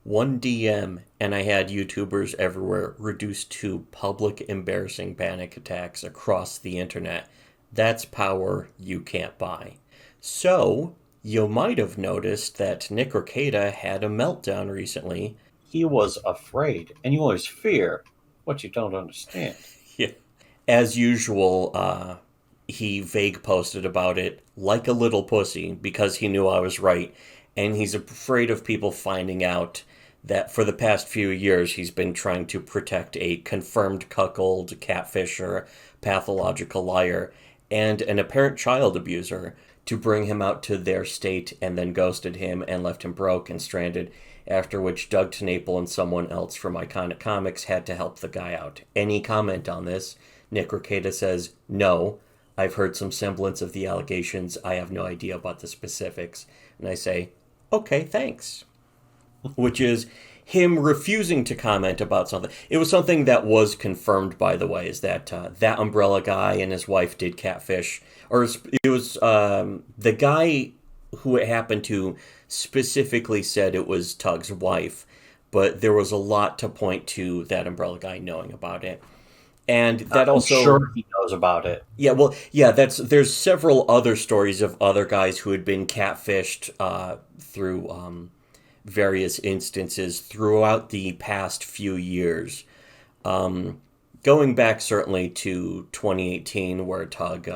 One DM, and I had YouTubers everywhere reduced to public embarrassing panic attacks across the internet. That's power you can't buy. So, you might have noticed that Nick Rekieta had a meltdown recently. He was afraid, and you always fear what you don't understand. Yeah. As usual, he vague posted about it like a little pussy because he knew I was right, and he's afraid of people finding out that for the past few years he's been trying to protect a confirmed cuckold, catfisher, pathological liar, and an apparent child abuser to bring him out to their state and then ghosted him and left him broke and stranded. After which Doug TenNapel and someone else from Iconic Comics had to help the guy out. Any comment on this? Nick Rekieta says, no. I've heard some semblance of the allegations. I have no idea about the specifics. And I say, okay, thanks. Which is him refusing to comment about something. It was something that was confirmed, by the way, is that that umbrella guy and his wife did catfish. Or it was the guy who it happened to specifically said it was Tug's wife, but there was a lot to point to that umbrella guy knowing about it. And that I'm also, sure he knows about it. yeah, well, yeah, there's several other stories of other guys who had been catfished through various instances throughout the past few years. Going back certainly to 2018, where Tug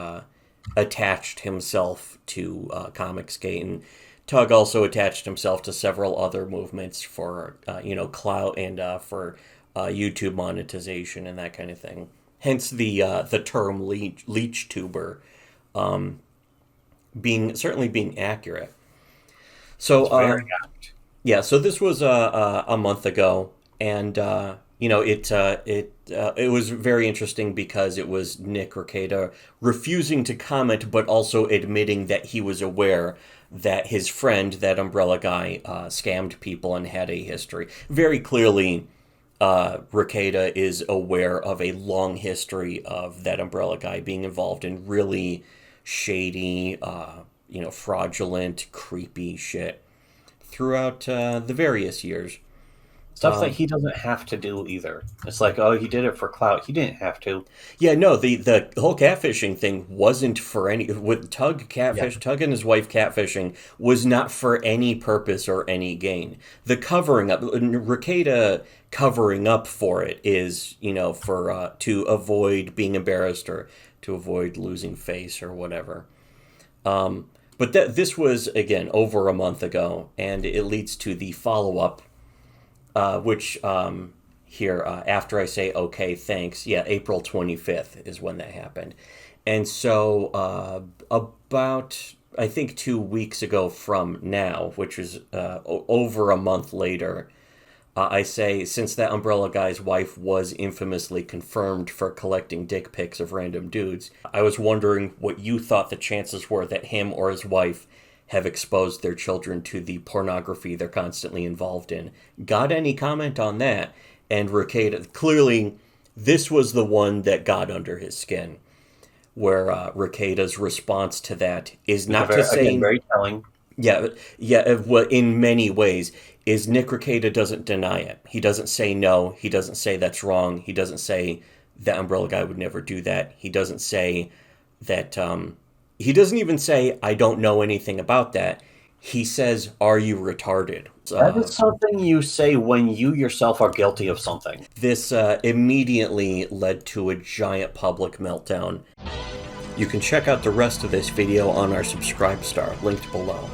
attached himself to Comicsgate, and Tug also attached himself to several other movements for clout and for YouTube monetization and that kind of thing. Hence the term leech tuber being accurate. So It's very apt. yeah, so this was a month ago, and it was very interesting because it was Nick Rekieta refusing to comment, but also admitting that he was aware that his friend, that umbrella guy, scammed people and had a history. Very clearly, Rekieta is aware of a long history of that umbrella guy being involved in really shady, fraudulent, creepy shit throughout the various years. Stuff that he doesn't have to do either. It's like, oh, he did it for clout. He didn't have to. Yeah, no, the whole catfishing thing wasn't for any with Yeah. Tug and his wife catfishing was not for any purpose or any gain. The covering up, Rekieta covering up for it is, for to avoid being embarrassed or to avoid losing face or whatever. But this was again over a month ago, and it leads to the follow up, which here after I say okay, thanks. Yeah, April 25th is when that happened, and so about I think 2 weeks ago from now, which is over a month later. I say, since that umbrella guy's wife was infamously confirmed for collecting dick pics of random dudes, I was wondering what you thought the chances were that him or his wife have exposed their children to the pornography they're constantly involved in. Got any comment on that? And Rekieta, clearly, this was the one that got under his skin, where Rekieta's response to that is not to say... Again, very telling. Yeah, well, in many ways, is Nick Rekieta doesn't deny it. He doesn't say no. He doesn't say that's wrong. He doesn't say that umbrella guy would never do that. He doesn't say that, he doesn't even say, I don't know anything about that. He says, are you retarded? That is something you say when you yourself are guilty of something. This immediately led to a giant public meltdown. You can check out the rest of this video on our Subscribe Star, linked below.